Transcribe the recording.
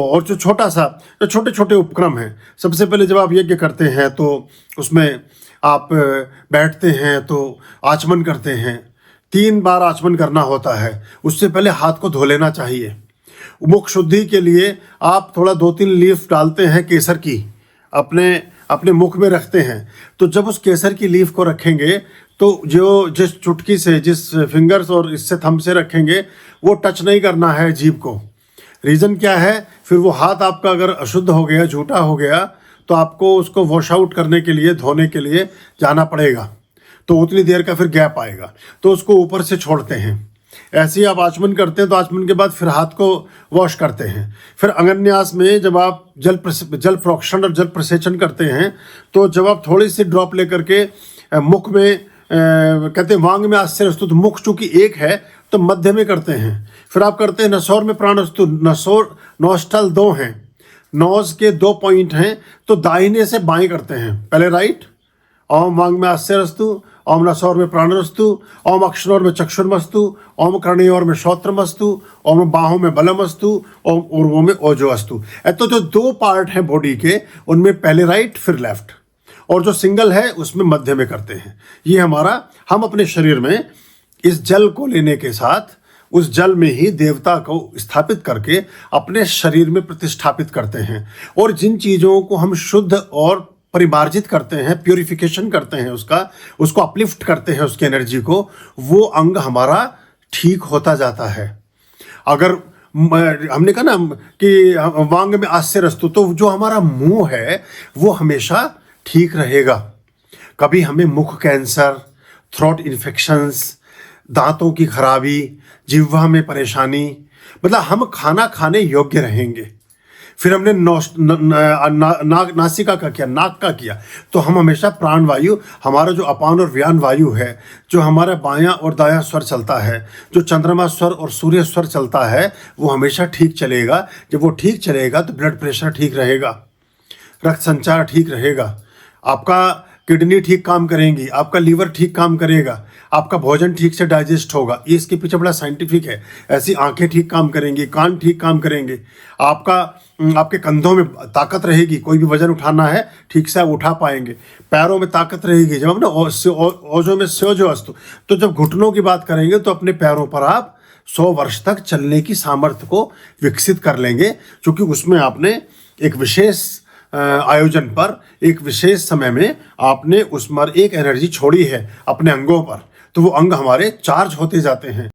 और जो छोटे छोटे उपक्रम हैं, सबसे पहले जब आप यज्ञ करते हैं तो उसमें आप बैठते हैं तो आचमन करते हैं, 3 बार आचमन करना होता है। उससे पहले हाथ को धो लेना चाहिए। मुख शुद्धि के लिए आप थोड़ा 2-3 लीफ डालते हैं केसर की, अपने मुख में रखते हैं। तो जब उस केसर की लीफ को रखेंगे तो जिस चुटकी से, जिस फिंगर्स और इससे थंब से रखेंगे, वो टच नहीं करना है जीभ को। रीज़न क्या है, फिर वो हाथ आपका अगर अशुद्ध हो गया, झूठा हो गया, तो आपको उसको वॉश आउट करने के लिए, धोने के लिए जाना पड़ेगा। तो उतनी देर का फिर गैप आएगा, तो उसको ऊपर से छोड़ते हैं। ऐसे ही आप आचमन करते हैं तो आचमन के बाद फिर हाथ को वॉश करते हैं। फिर अंगन्यास में जब आप जल प्रोक्षण और जल प्रसेचन करते हैं, तो जब आप थोड़ी सी ड्रॉप लेकर के मुख में कहते हैं वांग में आश्चर्यस्तु, तो मुख चूंकि एक है तो मध्य में करते हैं। फिर आप करते हैं नसौर में प्राणस्तु, नोस्टल 2 हैं, नोज के 2 पॉइंट हैं, तो दाहिने से बाएं करते हैं। पहले राइट, ओम वांग में आश्चर्यस्तु, ओम नसौर में प्राणस्तु, ओम अक्षरोर में चक्षुर्मस्तु, ओम कर्णयोर में श्रोत्रमस्तु, ओम बाहों में बलमस्तु, ओम उर्वों में ओजोअस्तु। तो जो 2 पार्ट हैं बॉडी के, उनमें पहले राइट फिर लेफ्ट, और जो सिंगल है उसमें मध्य में करते हैं। ये हम अपने शरीर में इस जल को लेने के साथ उस जल में ही देवता को स्थापित करके अपने शरीर में प्रतिष्ठापित करते हैं। और जिन चीज़ों को हम शुद्ध और परिमार्जित करते हैं, प्योरिफिकेशन करते हैं, उसको अपलिफ्ट करते हैं, उसकी एनर्जी को, वो अंग हमारा ठीक होता जाता है। अगर हमने कहा ना कि वांग में आश्चर्यस्तु, तो जो हमारा मुंह है वो हमेशा ठीक रहेगा। कभी हमें मुख कैंसर, थ्रोट इन्फेक्शंस, दांतों की खराबी, जिह्वा में परेशानी, मतलब हम खाना खाने योग्य रहेंगे। फिर हमने नासिका का किया, नाक का किया, तो हम हमेशा प्राणवायु, हमारा जो अपान और व्यान वायु है, जो हमारा बायां और दायां स्वर चलता है, जो चंद्रमा स्वर और सूर्य स्वर चलता है, वो हमेशा ठीक चलेगा। जब वो ठीक चलेगा तो ब्लड प्रेशर ठीक रहेगा, रक्त संचार ठीक रहेगा, आपका किडनी ठीक काम करेंगी, आपका लीवर ठीक काम करेगा, आपका भोजन ठीक से डाइजेस्ट होगा। ये इसके पीछे बड़ा साइंटिफिक है। ऐसी आंखें ठीक काम करेंगी, कान ठीक काम करेंगे, आपके कंधों में ताकत रहेगी, कोई भी वजन उठाना है ठीक से आप उठा पाएंगे, पैरों में ताकत रहेगी। जब हम ना ओजो में स्योजो अस्तु, तो जब घुटनों की बात करेंगे तो अपने पैरों पर आप 100 वर्ष तक चलने की सामर्थ्य को विकसित कर लेंगे, क्योंकि उसमें आपने एक विशेष आयोजन पर, एक विशेष समय में आपने उस पर एक एनर्जी छोड़ी है अपने अंगों पर, तो वो अंग हमारे चार्ज होते जाते हैं।